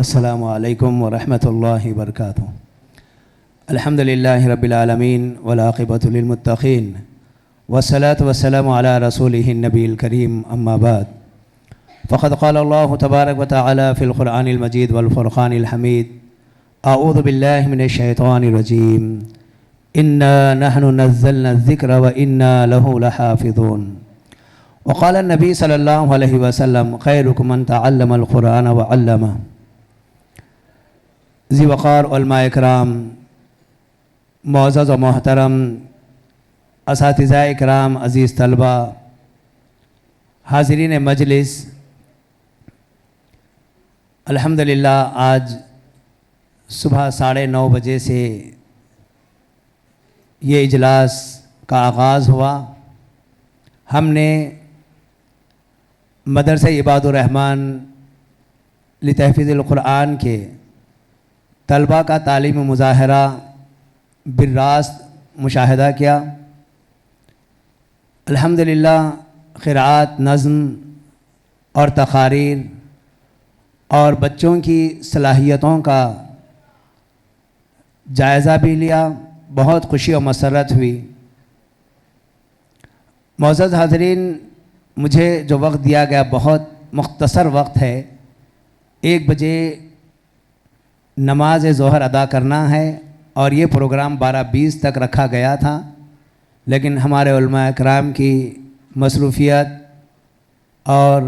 السلام علیکم ورحمۃ اللہ وبرکاتہ۔ الحمد للہ رب العالمین والعاقبۃ للمتقین والصلاة والسلام علی رسولہ النبی الکریم اما بعد فقد قال اللہ تبارک وتعالی فی القرآن المجید والفرقان الحمید اعوذ باللہ من الشیطان الرجیم انا نحن نزلنا الذکر وانا لہ لحافظون۔ وقال النبی صلی اللہ علیہ وسلم خیرکم من تعلم القرآن وعلمہ۔ ذی وقار علماء اکرام، معزز و محترم اساتذہ اکرام، عزیز طلبہ، حاضرین مجلس، الحمدللہ آج صبح 9:30 بجے سے یہ اجلاس کا آغاز ہوا۔ ہم نے مدرسہ عباد الرحمن لتحفیظ القرآن کے طلبہ کا تعلیم مظاہرہ بالراست مشاہدہ کیا۔ الحمدللہ قراءت، نظم اور تقاریر اور بچوں کی صلاحیتوں کا جائزہ بھی لیا، بہت خوشی و مسرت ہوئی۔ معزز حاضرین، مجھے جو وقت دیا گیا بہت مختصر وقت ہے۔ 1 بجے نماز ظہر ادا کرنا ہے اور یہ پروگرام 12:20 تک رکھا گیا تھا، لیکن ہمارے علماء اکرام کی مصروفیت اور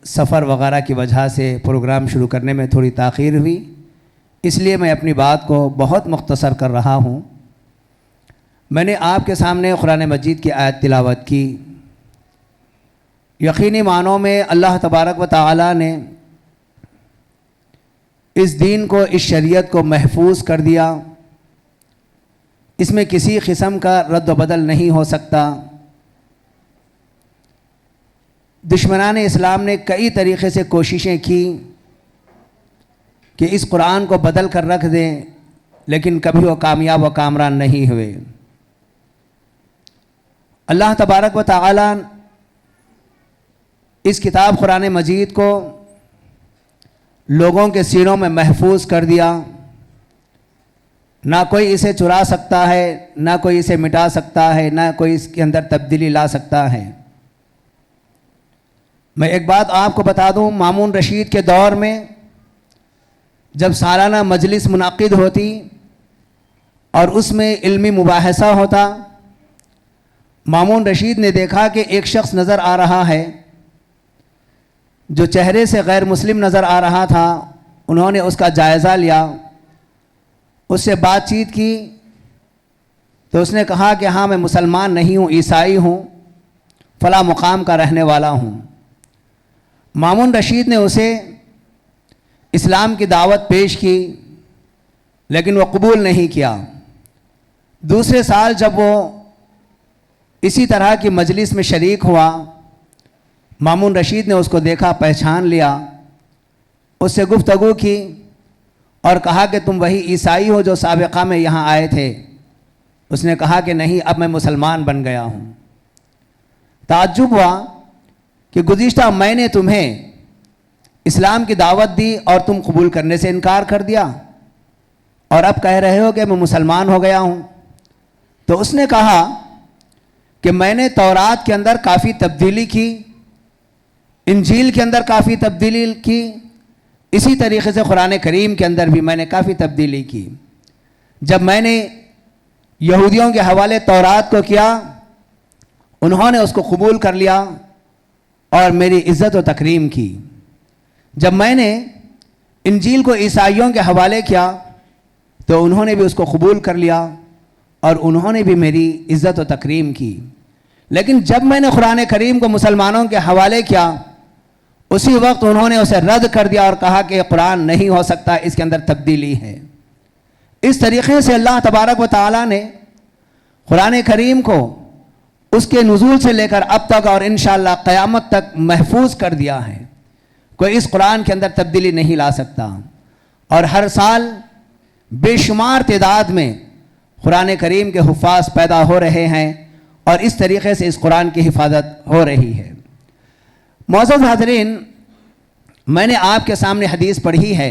سفر وغیرہ کی وجہ سے پروگرام شروع کرنے میں تھوڑی تاخیر ہوئی، اس لیے میں اپنی بات کو بہت مختصر کر رہا ہوں۔ میں نے آپ کے سامنے قرآن مجید کی آیت تلاوت کی۔ یقینی معنوں میں اللہ تبارک و تعالی نے اس دین کو، اس شریعت کو محفوظ کر دیا۔ اس میں کسی قسم کا رد و بدل نہیں ہو سکتا۔ دشمنان اسلام نے کئی طریقے سے کوششیں کی کہ اس قرآن کو بدل کر رکھ دیں، لیکن کبھی وہ کامیاب و کامران نہیں ہوئے۔ اللہ تبارک و تعالی اس کتاب قرآن مجید کو لوگوں کے سینوں میں محفوظ کر دیا۔ نہ کوئی اسے چرا سکتا ہے، نہ کوئی اسے مٹا سکتا ہے، نہ کوئی اس کے اندر تبدیلی لا سکتا ہے۔ میں ایک بات آپ کو بتا دوں، مامون رشید کے دور میں جب سالانہ مجلس منعقد ہوتی اور اس میں علمی مباحثہ ہوتا، مامون رشید نے دیکھا کہ ایک شخص نظر آ رہا ہے جو چہرے سے غیر مسلم نظر آ رہا تھا۔ انہوں نے اس کا جائزہ لیا، اس سے بات چیت کی تو اس نے کہا کہ ہاں میں مسلمان نہیں ہوں، عیسائی ہوں، فلاں مقام کا رہنے والا ہوں۔ مامون رشید نے اسے اسلام کی دعوت پیش کی، لیکن وہ قبول نہیں کیا۔ دوسرے سال جب وہ اسی طرح کی مجلس میں شریک ہوا، مامون رشید نے اس کو دیکھا، پہچان لیا، اس سے گفتگو کی اور کہا کہ تم وہی عیسائی ہو جو سابقہ میں یہاں آئے تھے؟ اس نے کہا کہ نہیں، اب میں مسلمان بن گیا ہوں۔ تعجب ہوا کہ گزشتہ میں نے تمہیں اسلام کی دعوت دی اور تم قبول کرنے سے انکار کر دیا، اور اب کہہ رہے ہو کہ میں مسلمان ہو گیا ہوں۔ تو اس نے کہا کہ میں نے تورات کے اندر کافی تبدیلی کی، انجیل کے اندر کافی تبدیلی کی، اسی طریقے سے قرآن کریم کے اندر بھی میں نے کافی تبدیلی کی۔ جب میں نے یہودیوں کے حوالے تورات کو کیا، انہوں نے اس کو قبول کر لیا اور میری عزت و تکریم کی۔ جب میں نے انجیل کو عیسائیوں کے حوالے کیا تو انہوں نے بھی اس کو قبول کر لیا اور انہوں نے بھی میری عزت و تکریم کی۔ لیکن جب میں نے قرآن کریم کو مسلمانوں کے حوالے کیا، اسی وقت انہوں نے اسے رد کر دیا اور کہا کہ قرآن نہیں ہو سکتا، اس کے اندر تبدیلی ہے۔ اس طریقے سے اللہ تبارک و تعالی نے قرآن کریم کو اس کے نزول سے لے کر اب تک اور انشاءاللہ قیامت تک محفوظ کر دیا ہے۔ کوئی اس قرآن کے اندر تبدیلی نہیں لا سکتا، اور ہر سال بے شمار تعداد میں قرآن کریم کے حفاظ پیدا ہو رہے ہیں، اور اس طریقے سے اس قرآن کی حفاظت ہو رہی ہے۔ معزز حاضرین، میں نے آپ کے سامنے حدیث پڑھی ہے،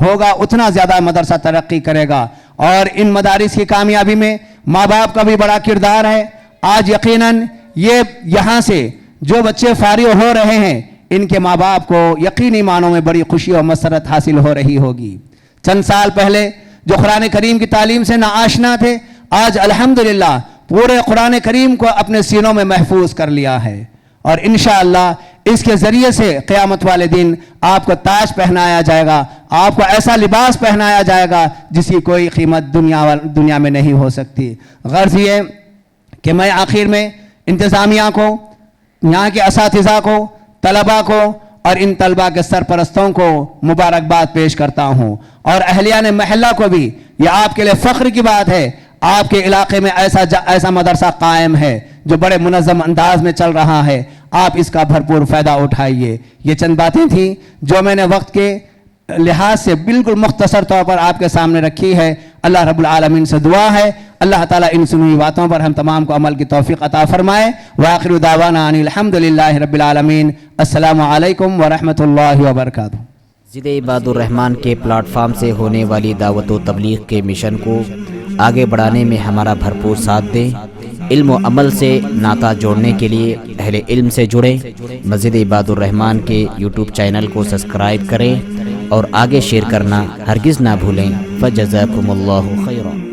ہوگا اتنا زیادہ مدرسہ ترقی کرے گا. اور ان مدارس کی کامیابی میں ماں باپ کا بھی بڑا کردار ہے. آج یقیناً یہ یہاں سے جو بچے فارغ ہو رہے ہیں ان کے ماں باپ کو یقینی معنوں میں بڑی خوشی اور مسرت حاصل ہو رہی ہوگی. چند سال پہلے جو قرآن کریم کی تعلیم سے ناآشنا تھے آج الحمدللہ پورے قرآن کریم کو اپنے سینوں میں محفوظ کر لیا ہے. اور انشاءاللہ اس کے ذریعے سے قیامت والے دن آپ کو تاج پہنایا جائے گا, آپ کو ایسا لباس پہنایا جائے گا جس کی کوئی قیمت دنیا میں نہیں ہو سکتی. غرض یہ کہ میں آخر میں انتظامیہ کو, یہاں کے اساتذہ کو, طلباء کو اور ان طلباء کے سرپرستوں کو مبارکباد پیش کرتا ہوں. اور اہلیان محلہ کو بھی, یہ آپ کے لیے فخر کی بات ہے, آپ کے علاقے میں ایسا مدرسہ قائم ہے جو بڑے منظم انداز میں چل رہا ہے. آپ اس کا بھرپور فائدہ اٹھائیے. یہ چند باتیں تھیں جو میں نے وقت کے لحاظ سے بالکل مختصر طور پر آپ کے سامنے رکھی ہے. اللہ رب العالمین سے دعا ہے اللہ تعالیٰ ان سنی باتوں پر ہم تمام کو عمل کی توفیق عطا فرمائے. وآخر دعوانا ان الحمدللہ رب العالمین. السلام علیکم ورحمۃ اللہ وبرکاتہ. مسجد عباد الرحمن کے پلیٹ فارم سے ہونے والی دعوت و تبلیغ کے مشن کو آگے بڑھانے میں ہمارا بھرپور ساتھ دیں. علم و عمل سے ناطہ جوڑنے کے لیے اہل علم سے جڑیں. مسجد عباد الرحمن کے یوٹیوب چینل کو سبسکرائب کریں اور آگے شیئر کرنا ہرگز نہ بھولیں. فجزاکم اللہ خیرا.